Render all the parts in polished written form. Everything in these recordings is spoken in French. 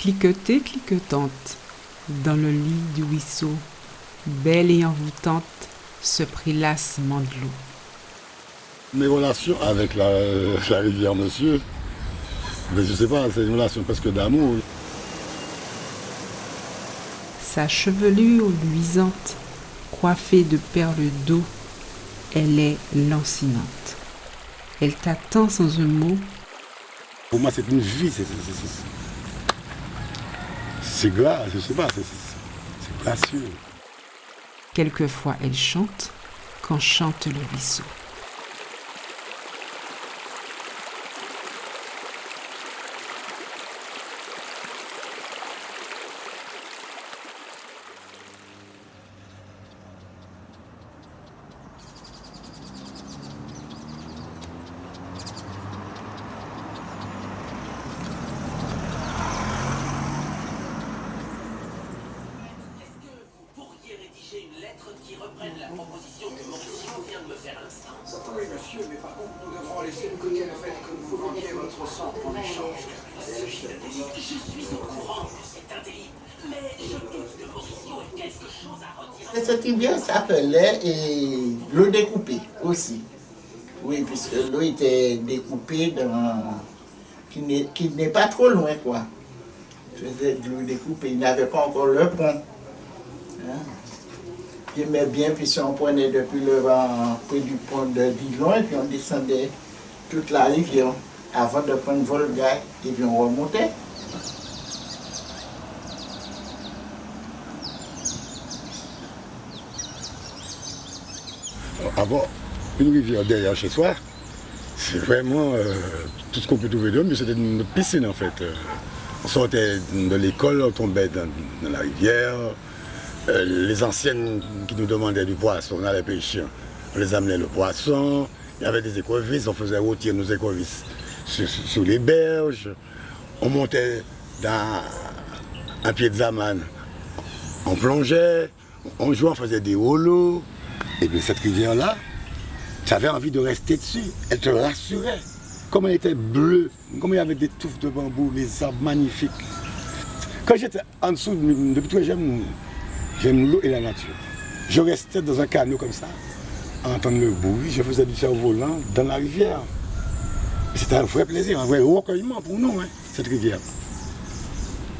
Cliquetée, cliquetante, dans le lit du ruisseau, belle et envoûtante, se prélassement de l'eau. Mes relations avec la rivière, monsieur, mais je sais pas, c'est une relation presque d'amour. Sa chevelure luisante, coiffée de perles d'eau, elle est lancinante. Elle t'attend sans un mot. Pour moi, c'est une vie, c'est grave, je sais pas, c'est gracieux. Quelquefois, elle chante quand chante le ruisseau. Qui reprennent la proposition que Mauricio vient de me faire à l'instant. Oui, monsieur, mais par contre, nous devrons laisser de côté le fait que vous vendiez votre sang en échange. Je suis au courant que c'est un délit, mais je doute que Mauricio ait quelque chose à retirer. Cette rivière s'appelait l'eau découpée aussi. Oui, puisque l'eau était découpée qui n'est pas trop loin, quoi. Faisait de l'eau découpée, il n'avait pas encore le pont. Hein? J'aimais bien, puis si on prenait depuis le vent près du pont de Dillon, et puis on descendait toute la rivière avant de prendre Volga, et puis on remontait. Avoir une rivière derrière chez soi, c'est vraiment tout ce qu'on peut trouver d'homme, mais c'était une piscine en fait. On sortait de l'école, on tombait dans la rivière. Les anciennes qui nous demandaient du poisson, on allait pêcher, on les amenait le poisson, il y avait des écrevisses, on faisait rôtir nos écrevisses sur les berges, on montait dans un pied de zaman, on plongeait, on jouait, on faisait des rouleaux, et bien cette rivière-là, tu avais envie de rester dessus, elle te rassurait, comme elle était bleue, comme il y avait des touffes de bambou, les arbres magnifiques. Quand j'étais en dessous, depuis que j'aime l'eau et la nature. Je restais dans un canot comme ça, à entendre le bruit, je faisais du cerf-volant dans la rivière. C'était un vrai plaisir, un vrai recueillement pour nous, hein, cette rivière.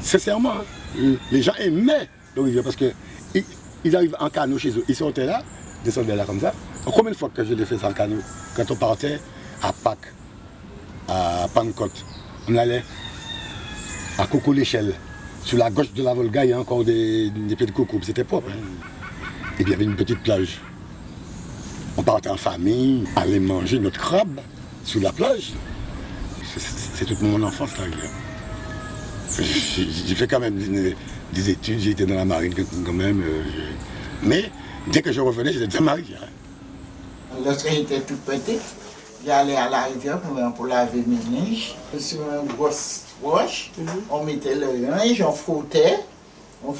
Sincèrement, hein, les gens aimaient la rivière parce qu'ils arrivent en canot chez eux. Ils sortaient là, descendaient là comme ça. Combien de fois que je l'ai fait ça en canot? Quand on partait à Pâques, à Pentecôte, on allait à Coco-l'Échelle. Sur la gauche de la Volga, il y a encore des pieds de coco, c'était propre. Hein. Et puis il y avait une petite plage. On partait en famille, aller manger notre crabe sur la plage. C'est toute mon enfance là. J'ai fait quand même des études, j'ai été dans la marine quand même. Mais dès que je revenais, j'étais dans ma rivière. Lorsque j'étais toute petite, j'allais à la rivière pour laver mes linges. Sur une grosse roche, on mettait le linge, on frottait, on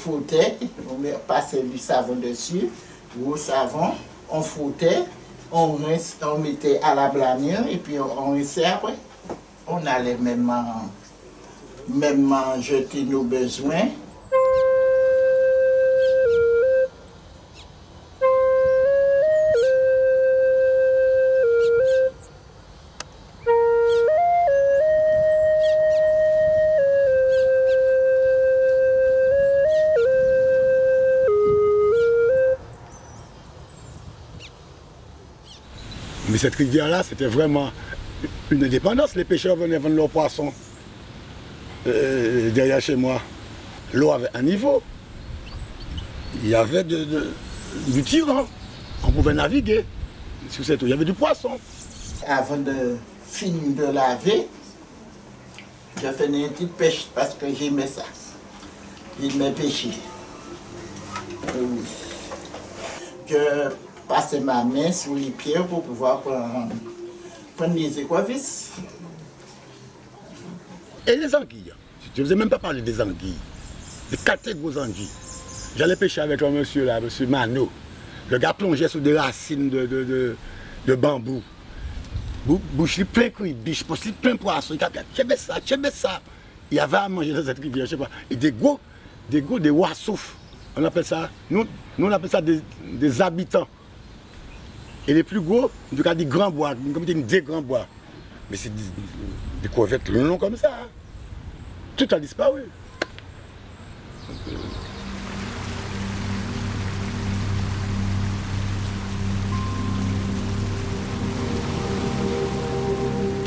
passait du savon dessus, gros savon, on frottait, on mettait à la blanière et puis on rinçait après. On allait même jeter nos besoins. Mais cette rivière-là, c'était vraiment une indépendance. Les pêcheurs venaient vendre leurs poissons derrière chez moi. L'eau avait un niveau. Il y avait du tirant. On pouvait naviguer sur cette eau. Il y avait du poisson. Avant de finir de laver, je faisais une petite pêche parce que j'aimais ça. J'aimais pêcher. Oui. Je passais ma main sur les pierres pour pouvoir prendre les écrevisses. Et les anguilles. Je ne vous ai même pas parlé des anguilles. Des 4 gros anguilles. J'allais pêcher avec un monsieur là, monsieur Mano. Le gars plongeait sur des racines de bambou. Bouche plein de biche, plein de poissons. Il ça. il y avait à manger dans cette rivière, je sais pas. Et des wassoufs. On appelle ça, nous on appelle ça des habitants. Et les plus gros, en tout cas des grands bois, comme des grands bois. Mais c'est des crevettes longs comme ça. Hein. Tout a disparu.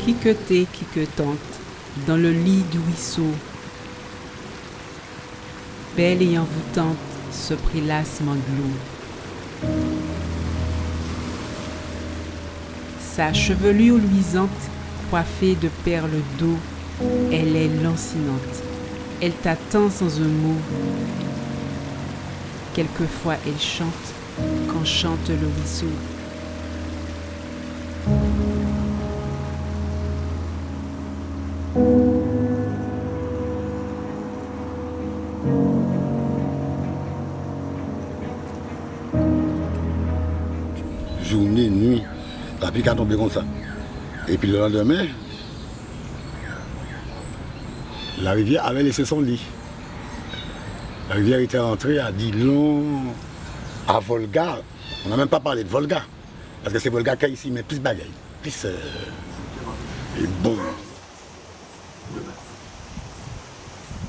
Quiqueter, quiquetante, dans le lit du ruisseau, belle et envoûtante, se prélassement de l'eau. Sa chevelure luisante, coiffée de perles d'eau, elle est lancinante. Elle t'attend sans un mot. Quelquefois elle chante, quand chante le ruisseau. Journée, nuit, la pluie a tombé comme ça. Et puis le lendemain, la rivière avait laissé son lit. La rivière était rentrée à Dillon, à Volga. On n'a même pas parlé de Volga. Parce que c'est Volga qui est ici, mais plus bagaille. Plus. Et bon.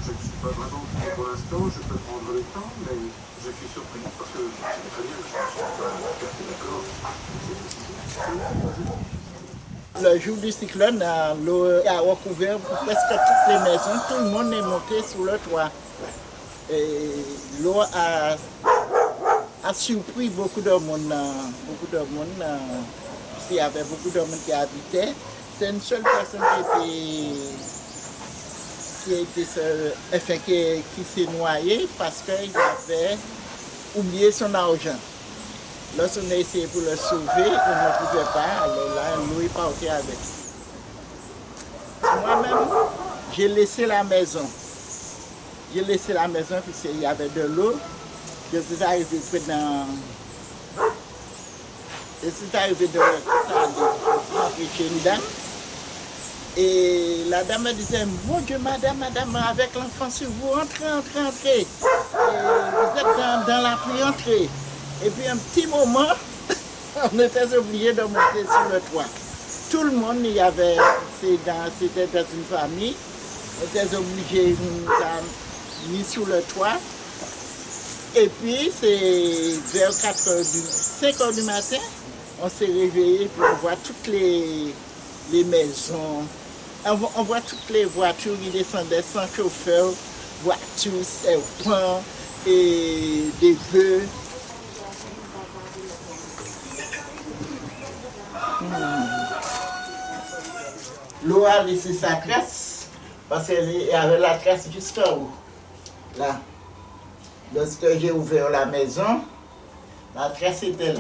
Je ne suis pas vraiment prêt pour l'instant, je peux prendre le temps, mais je suis surpris parce que c'est très bien que je ne suis pas tout à fait d'accord. Le jour du cyclone, l'eau a recouvert presque toutes les maisons. Tout le monde est monté sur le toit. Et l'eau a surpris beaucoup de monde. Il y avait beaucoup de monde qui habitaient. C'est une seule personne qui s'est noyée parce qu'il avait oublié son argent. Lorsqu'on a essayé pour le sauver, on ne pouvait pas, alors là, l'eau est partie avec. Moi-même, j'ai laissé la maison. Puisqu'il y avait de l'eau. Je suis arrivé près d'un... Je suis arrivé de chez une dame. Et la dame me disait, mon Dieu, madame, avec l'enfant sur vous, entrez. Et vous êtes dans la pluie, entrez. Et puis un petit moment, on était obligés de monter sur le toit. Tout le monde c'était dans une famille, on était obligés de nous mis sur le toit. Et puis c'est vers 5 heures du matin, on s'est réveillé pour voir toutes les maisons. On voit toutes les voitures qui descendaient sans chauffeur, voitures, serpents et des bœufs. L'eau a laissé sa trace, parce qu'il y avait la trace juste en haut. Là. Lorsque j'ai ouvert la maison, la trace était là.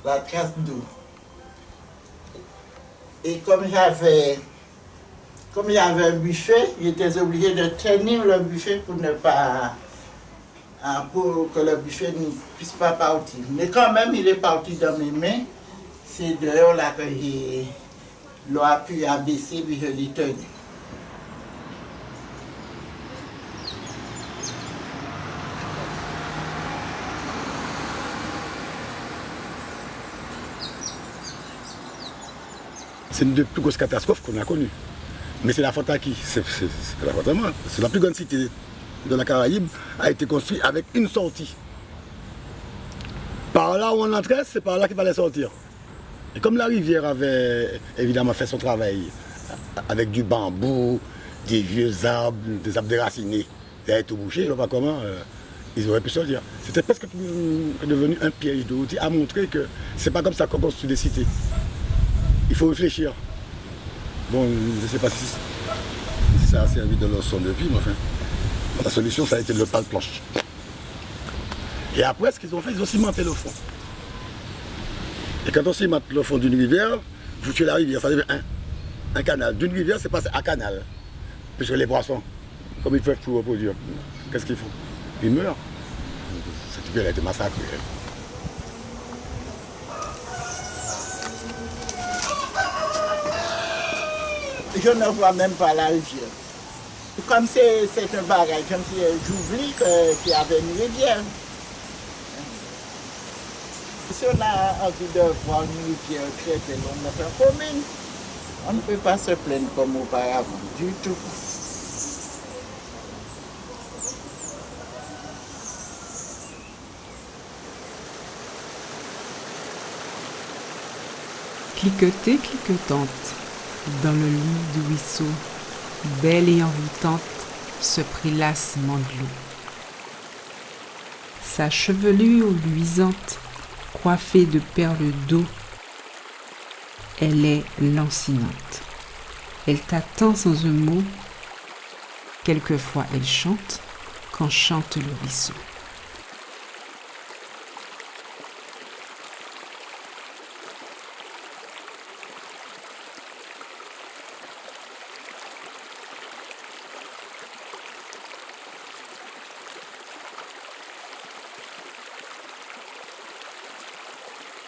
La trace d'eau. Et comme j'avais un buffet, j'étais obligé de tenir le buffet pour ne pas... pour que le buffet ne puisse pas partir. Mais quand même, il est parti dans mes mains. C'est dehors là que l'eau a pu abaisser puis je l'ai tenu. C'est une des plus grosses catastrophes qu'on a connues. Mais c'est la faute à qui? C'est la faute à moi. C'est la plus grande cité de la Caraïbe a été construite avec une sortie. Par là où on entrait, c'est par là qu'il fallait sortir. Et comme la rivière avait évidemment fait son travail avec du bambou, des vieux arbres, des arbres déracinés, ça a tout bouché, je ne sais pas comment, ils auraient pu sortir. C'était presque devenu un piège d'eau à montrer que c'est pas comme ça qu'on construit des cités. Il faut réfléchir. Bon, je ne sais pas si ça a servi de leçon depuis, mais enfin, la solution, ça a été le pale-planche. Et après, ce qu'ils ont fait, ils ont cimenté le fond. Et quand on cimente le fond d'une rivière, vous tuez la rivière, ça devient un canal. D'une rivière, c'est passé à canal. Puisque les poissons, comme ils peuvent tout reproduire, qu'est-ce qu'ils font? Ils meurent. Cette rivière a été massacrée. je ne vois même pas la rivière. Comme c'est un bagage, comme si j'oublie qu'il y avait une rivière. Si on a envie de voir une rivière très belle dans notre commune, on ne peut pas se plaindre comme auparavant, du tout. Cliquetée, cliquetante, dans le lit du ruisseau, belle et envoûtante, se prélasse Mandelot. Sa chevelure luisante, coiffée de perles d'eau, elle est lancinante. Elle t'attend sans un mot. Quelquefois elle chante, quand chante le ruisseau.